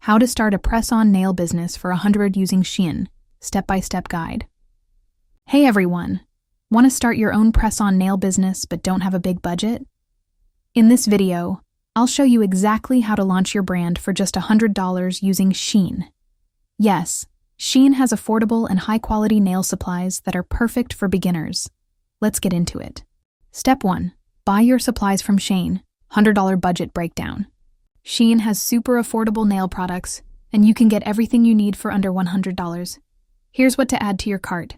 How to start a press-on nail business for 100 using SHEIN, step-by-step guide. Hey everyone! Want to start your own press-on nail business but don't have a big budget? In this video, I'll show you exactly how to launch your brand for just $100 using SHEIN. Yes, SHEIN has affordable and high-quality nail supplies that are perfect for beginners. Let's get into it. Step 1. Buy your supplies from SHEIN. $100 budget breakdown. SHEIN has super affordable nail products, and you can get everything you need for under $100. Here's what to add to your cart.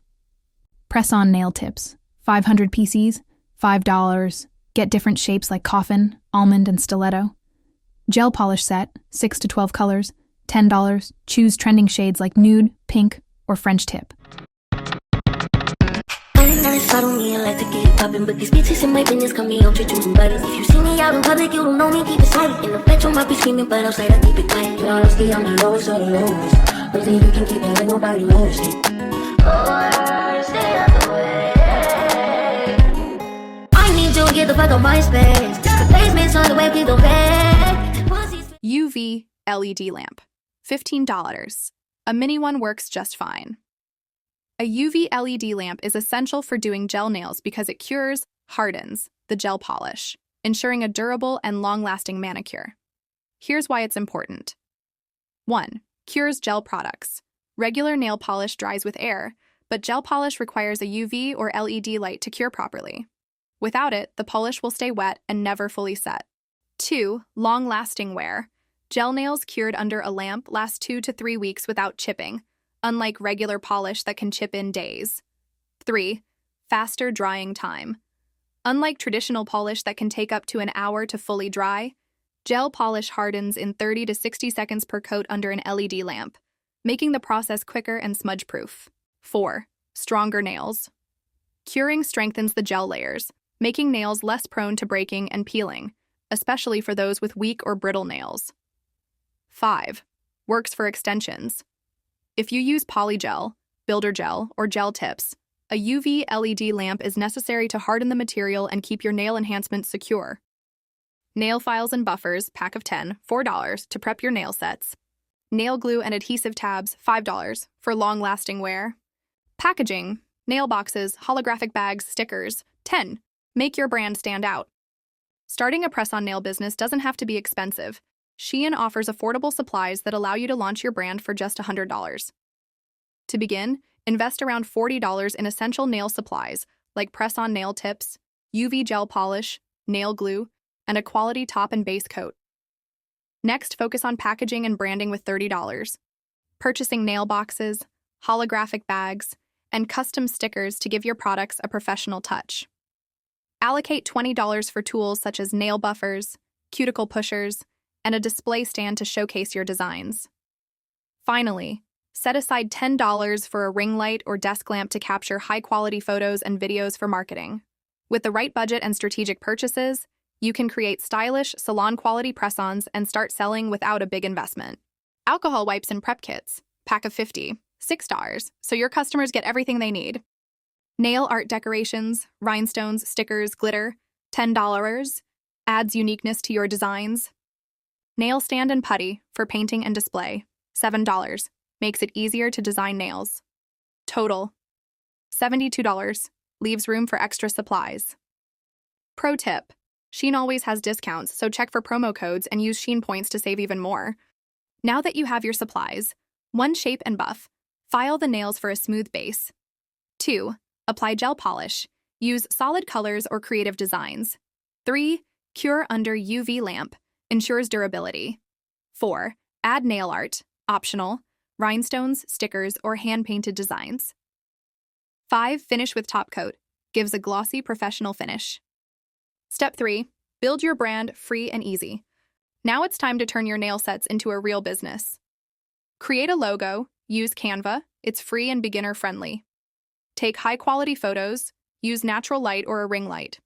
Press-on nail tips. 500 PCs, $5. Get different shapes like coffin, almond, and stiletto. Gel polish set, 6 to 12 colors, $10. Choose trending shades like nude, pink, or French tip. I don't need like to get it poppin', but these bitches in my business call me out to somebody. If you see me out in public, you don't know me, keep it silent. In the bedroom, might be screaming, but outside I keep it quiet. You honestly, I'm the lowest of the lowest. But then you can keep it like nobody knows it. Oh, stay out the way. I need you to get the fuck out my space. Replacements on the way, please don't beg. UV LED lamp, $15. A mini one works just fine. A UV LED lamp is essential for doing gel nails because it cures, hardens, the gel polish, ensuring a durable and long-lasting manicure. Here's why it's important. 1. Cures gel products. Regular nail polish dries with air, but gel polish requires a UV or LED light to cure properly. Without it, the polish will stay wet and never fully set. 2. Long-lasting wear. Gel nails cured under a lamp last 2 to 3 weeks without chipping, unlike regular polish that can chip in days. 3. Faster drying time. Unlike traditional polish that can take up to an hour to fully dry, gel polish hardens in 30 to 60 seconds per coat under an LED lamp, making the process quicker and smudge-proof. 4. Stronger nails. Curing strengthens the gel layers, making nails less prone to breaking and peeling, especially for those with weak or brittle nails. 5. Works for extensions. If you use polygel, builder gel, or gel tips, a UV LED lamp is necessary to harden the material and keep your nail enhancements secure. Nail files and buffers, pack of 10, $4 to prep your nail sets. Nail glue and adhesive tabs, $5 for long-lasting wear. Packaging, nail boxes, holographic bags, stickers, $10. Make your brand stand out. Starting a press-on nail business doesn't have to be expensive. SHEIN offers affordable supplies that allow you to launch your brand for just $100. To begin, invest around $40 in essential nail supplies like press-on nail tips, UV gel polish, nail glue, and a quality top and base coat. Next, focus on packaging and branding with $30. Purchasing nail boxes, holographic bags, and custom stickers to give your products a professional touch. Allocate $20 for tools such as nail buffers, cuticle pushers, and a display stand to showcase your designs. Finally, set aside $10 for a ring light or desk lamp to capture high-quality photos and videos for marketing. With the right budget and strategic purchases, you can create stylish, salon-quality press-ons and start selling without a big investment. Alcohol wipes and prep kits, pack of 50, $6, so your customers get everything they need. Nail art decorations, rhinestones, stickers, glitter, $10, adds uniqueness to your designs. Nail stand and putty for painting and display, $7, makes it easier to design nails. Total, $72, leaves room for extra supplies. Pro tip, SHEIN always has discounts, so check for promo codes and use SHEIN points to save even more. Now that you have your supplies, 1. Shape and buff. File the nails for a smooth base. 2. Apply gel polish. Use solid colors or creative designs. 3. Cure under UV lamp. Ensures durability. 4. Add nail art, optional, rhinestones, stickers, or hand-painted designs. 5. Finish with top coat. Gives a glossy, professional finish. Step 3. Build your brand free and easy. Now it's time to turn your nail sets into a real business. Create a logo. Use Canva. It's free and beginner-friendly. Take high-quality photos. Use natural light or a ring light.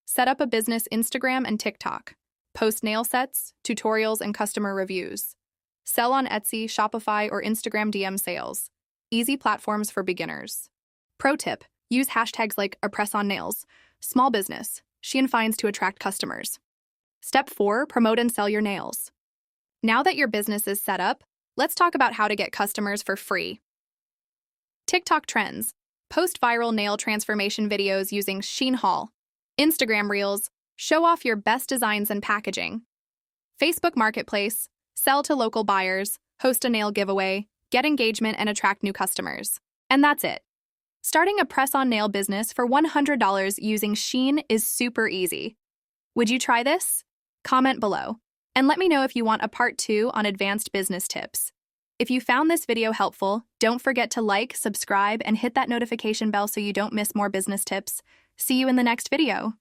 Set up a business Instagram and TikTok. Post nail sets, tutorials, and customer reviews. Sell on Etsy, Shopify, or Instagram DM sales. Easy platforms for beginners. Pro tip, use hashtags like a press on nails, small business, SHEIN finds to attract customers. Step 4, promote and sell your nails. Now that your business is set up, let's talk about how to get customers for free. TikTok trends. Post viral nail transformation videos using SHEIN haul. Instagram reels. Show off your best designs and packaging. Facebook Marketplace. Sell to local buyers. Host a nail giveaway. Get engagement and attract new customers. And that's it. Starting a press-on nail business for $100 using SHEIN is super easy. Would you try this? Comment below. And let me know if you want a part 2 on advanced business tips. If you found this video helpful, don't forget to like, subscribe, and hit that notification bell so you don't miss more business tips. See you in the next video.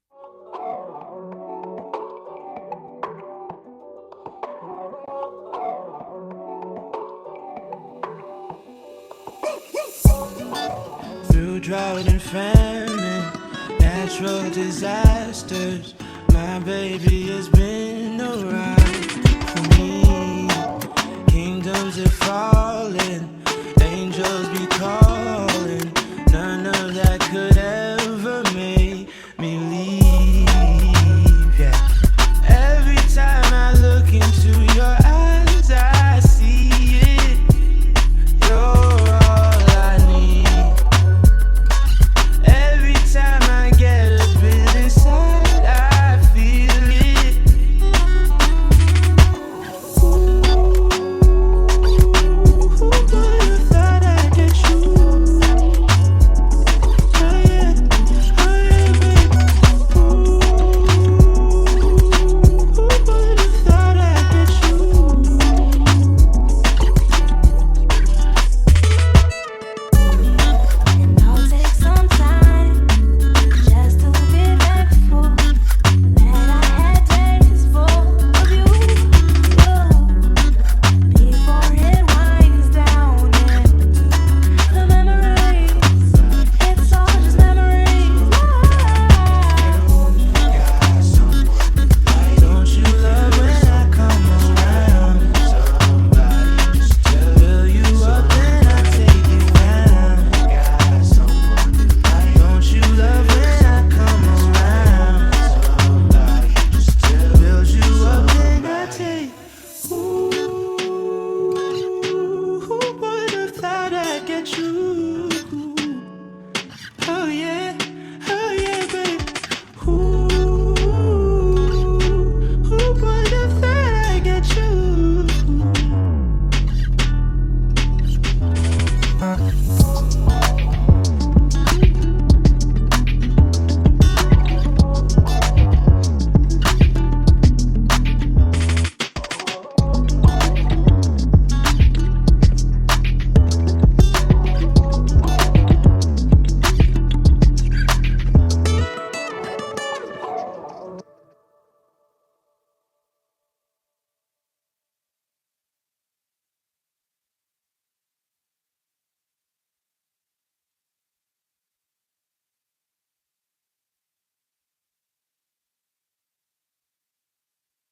Through drought and famine, natural disasters, my baby has been around for me. Kingdoms are falling,